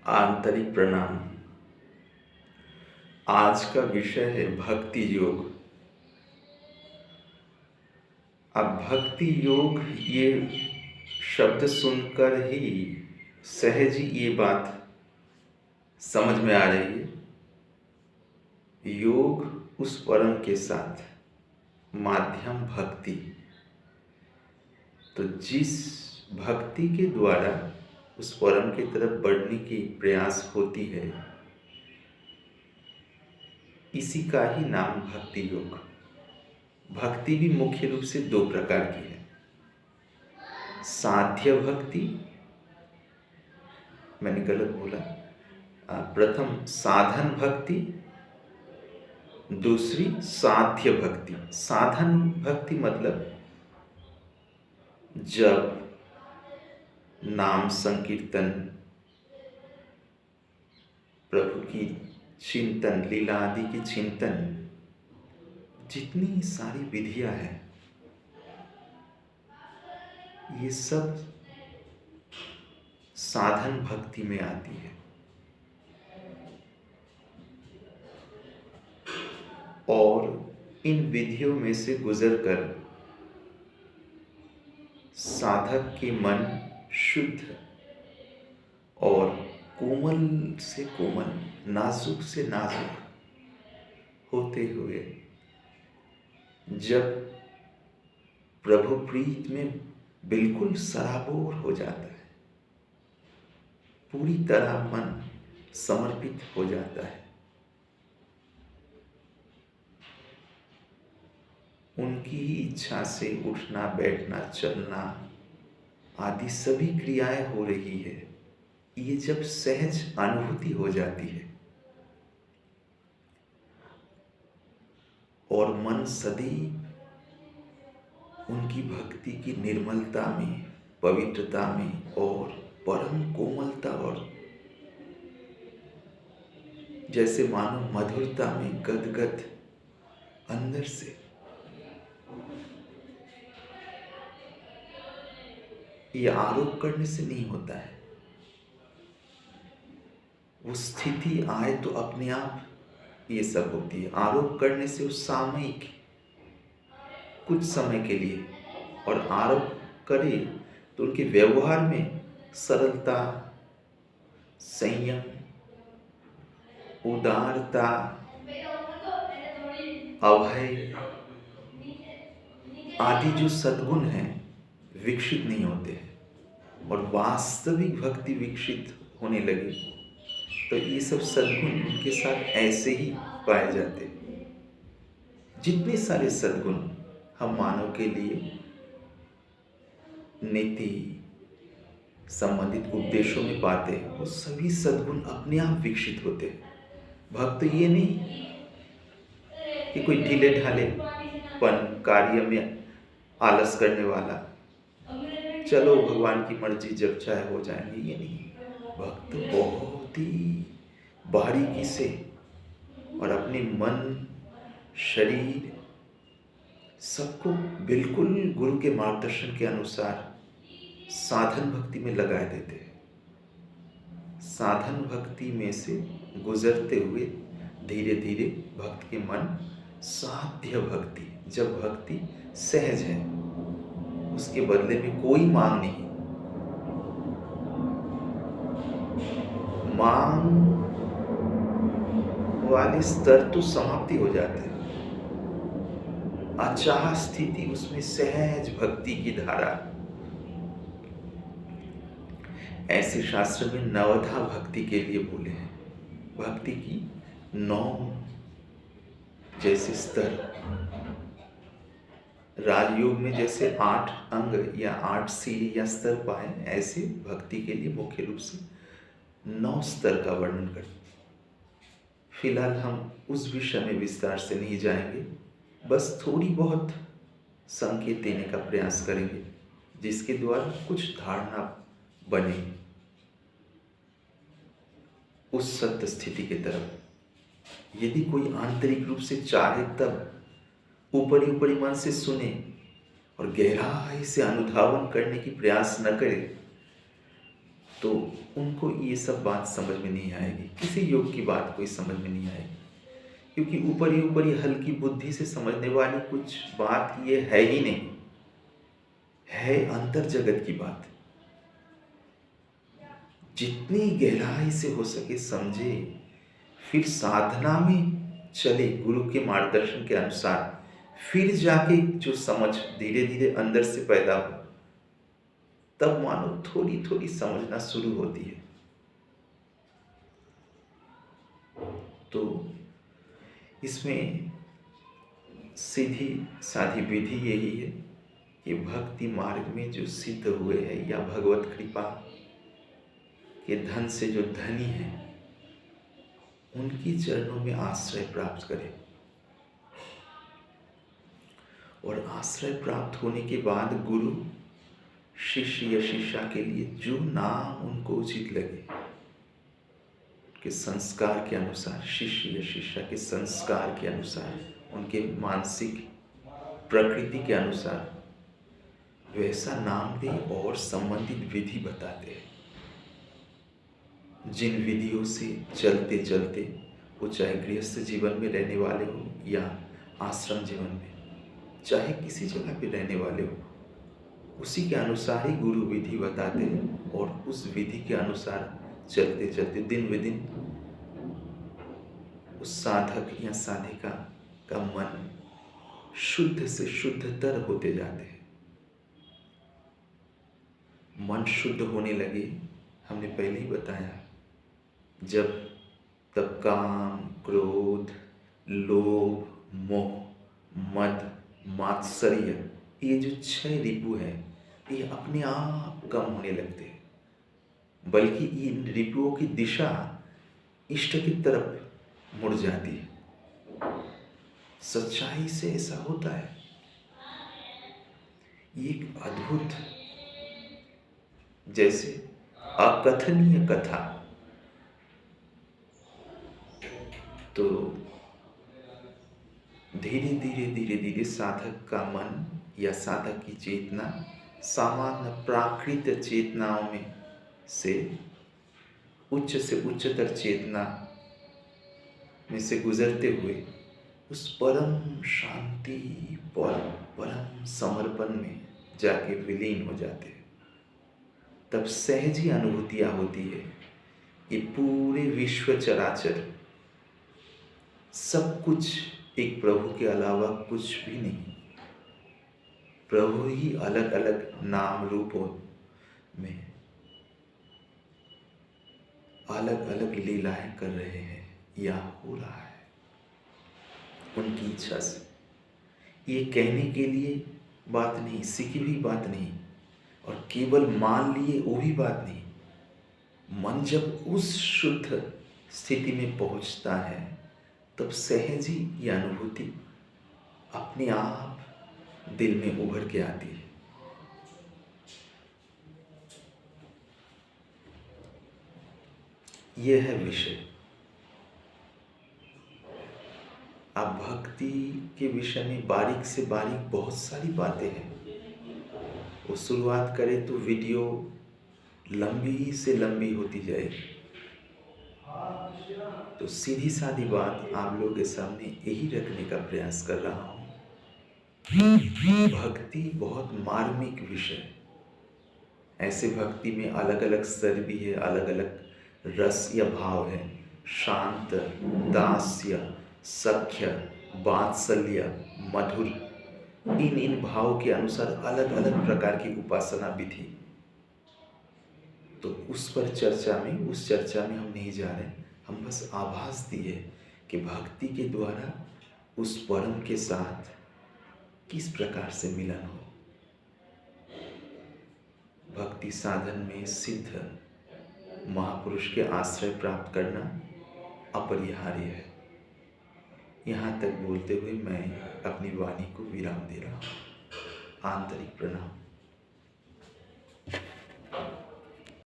आंतरिक प्रणाम। आज का विषय है भक्ति योग। अब भक्ति योग ये शब्द सुनकर ही सहज ही ये बात समझ में आ रही है। योग उस परम के साथ माध्यम भक्ति। तो जिस भक्ति के द्वारा उस परम की तरफ बढ़ने की प्रयास होती है, इसी का ही नाम भक्ति योग। भक्ति भी मुख्य रूप से दो प्रकार की है। साध्य भक्ति, मैंने गलत बोला, प्रथम साधन भक्ति, दूसरी साध्य भक्ति। साधन भक्ति मतलब जब नाम संकीर्तन, प्रभु की चिंतन, लीला आदि की चिंतन, जितनी सारी विधियां हैं, ये सब साधन भक्ति में आती है। और इन विधियों में से गुजरकर साधक के मन शुद्ध और कोमल से कोमल, नाजुक से नाजुक होते हुए जब प्रभु प्रीत में बिल्कुल सराबोर हो जाता है, पूरी तरह मन समर्पित हो जाता है, उनकी ही इच्छा से उठना, बैठना, चलना आदि सभी क्रियाएं हो रही है, ये जब सहज अनुभूति हो जाती है और मन सदैव उनकी भक्ति की निर्मलता में, पवित्रता में और परम कोमलता और जैसे मानो मधुरता में गदगद अंदर से, ये आरोप करने से नहीं होता है। वो स्थिति आए तो अपने आप ये सब होती है। आरोप करने से वो सामयिक, कुछ समय के लिए, और आरोप करे तो उनके व्यवहार में सरलता, संयम, उदारता, अभय आदि जो सद्गुण हैं विकसित नहीं होते हैं। और वास्तविक भक्ति विकसित होने लगी तो ये सब सद्गुण उनके साथ ऐसे ही पाए जाते हैं। जितने सारे सद्गुण हम मानव के लिए नीति संबंधित उपदेशों में पाते हैं, वो सभी सद्गुण अपने आप विकसित होते हैं। भक्त ये नहीं कि कोई ढीले ढाले पन, कार्य में आलस करने वाला, चलो भगवान की मर्जी जब चाहे हो जाएंगे, ये नहीं। भक्त बहुत ही बारीकी से और अपने मन, शरीर सबको बिल्कुल गुरु के मार्गदर्शन के अनुसार साधन भक्ति में लगा देते हैं। साधन भक्ति में से गुजरते हुए धीरे धीरे भक्त के मन साध्य भक्ति, जब भक्ति सहज है, उसके बदले में कोई मांग नहीं, मांग वाले स्तर तो समाप्ति हो जाते हैं। अचाह स्थिति, उसमें सहज भक्ति की धारा। ऐसे शास्त्र में नवधा भक्ति के लिए बोले हैं। भक्ति की 9 जैसे स्तर, राजयोग में जैसे 8 अंग या 8 सीढ़ी या स्तर पाए, ऐसे भक्ति के लिए मुख्य रूप से 9 स्तर का वर्णन करते। फिलहाल हम उस विषय में विस्तार से नहीं जाएंगे, बस थोड़ी बहुत संकेत देने का प्रयास करेंगे जिसके द्वारा कुछ धारणा बने उस सत्य स्थिति की तरफ। यदि कोई आंतरिक रूप से चाहे तब ऊपरी ऊपरी मन से सुने और गहराई से अनुधावन करने की प्रयास न करे तो उनको ये सब बात समझ में नहीं आएगी, किसी योग की बात कोई समझ में नहीं आएगी, क्योंकि ऊपर ही हल्की बुद्धि से समझने वाली कुछ बात ये है ही नहीं, है अंतर जगत की बात। जितनी गहराई से हो सके समझे, फिर साधना में चले गुरु के मार्गदर्शन के अनुसार, फिर जाके जो समझ धीरे धीरे अंदर से पैदा हो, तब मानो थोड़ी थोड़ी समझना शुरू होती है। तो इसमें सीधी साधी विधि यही है कि भक्ति मार्ग में जो सिद्ध हुए हैं या भगवत कृपा के धन से जो धनी है, उनकी चरणों में आश्रय प्राप्त करें। और आश्रय प्राप्त होने के बाद गुरु शिष्य या शिष्या के लिए जो नाम उनको उचित लगे, के संस्कार के अनुसार, शिष्य या शिष्या के संस्कार के अनुसार, उनके मानसिक प्रकृति के अनुसार वैसा नाम दे और संबंधित विधि बताते हैं। जिन विधियों से चलते चलते वो चाहे गृहस्थ जीवन में रहने वाले हो या आश्रम जीवन में, चाहे किसी जगह पे रहने वाले हो, उसी के अनुसार ही गुरु विधि बताते हैं। और उस विधि के अनुसार चलते चलते दिन ब दिन उस साधक या साधिका का मन शुद्ध से शुद्धतर होते जाते हैं। मन शुद्ध होने लगे, हमने पहले ही बताया, जब तब काम, क्रोध, लोभ, मोह, मद, मात्सर्य, ये जो 6 रिपु है, ये अपने आप कम होने लगते हैं। बल्कि इन रिपुओं की दिशा इष्ट की तरफ मुड़ जाती है। सच्चाई से ऐसा होता है। ये एक अद्भुत, जैसे अकथनीय कथा। तो धीरे धीरे साधक का मन या साधक की चेतना सामान्य प्राकृत चेतनाओं में से उच्चतर चेतना में से गुजरते हुए उस परम शांति, परम समर्पण में जाके विलीन हो जाते हैं। तब सहजी अनुभूतियां होती है कि पूरे विश्व चराचर सब कुछ एक प्रभु के अलावा कुछ भी नहीं। प्रभु ही अलग अलग नाम रूपों में अलग अलग लीलाएं कर रहे हैं या हो रहा है उनकी इच्छा से। ये कहने के लिए बात नहीं, सीखी हुई बात नहीं, और केवल मान लिए वो भी बात नहीं। मन जब उस शुद्ध स्थिति में पहुंचता है, तब सहजी ये अनुभूति अपने आप दिल में उभर के आती है। यह है विषय। अब भक्ति के विषय में बारीक से बारीक बहुत सारी बातें हैं। वो शुरुआत करें तो वीडियो लंबी से लंबी होती जाएगी। तो सीधी सादी बात आप लोगों के सामने यही रखने का प्रयास कर रहा हूँ। भक्ति बहुत मार्मिक विषय। ऐसे भक्ति में अलग अलग स्तर भी है, अलग अलग रस या भाव है। शांत, दास्य, सख्य, वात्सल्य, मधुर, इन भाव के अनुसार अलग अलग प्रकार की उपासना विधि। तो उस चर्चा में हम नहीं जा रहे। हम बस आभास दिए कि भक्ति के द्वारा उस परम के साथ किस प्रकार से मिलन हो। भक्ति साधन में सिद्ध महापुरुष के आश्रय प्राप्त करना अपरिहार्य है। यहाँ तक बोलते हुए मैं अपनी वाणी को विराम दे रहा हूँ। आंतरिक प्रणाम।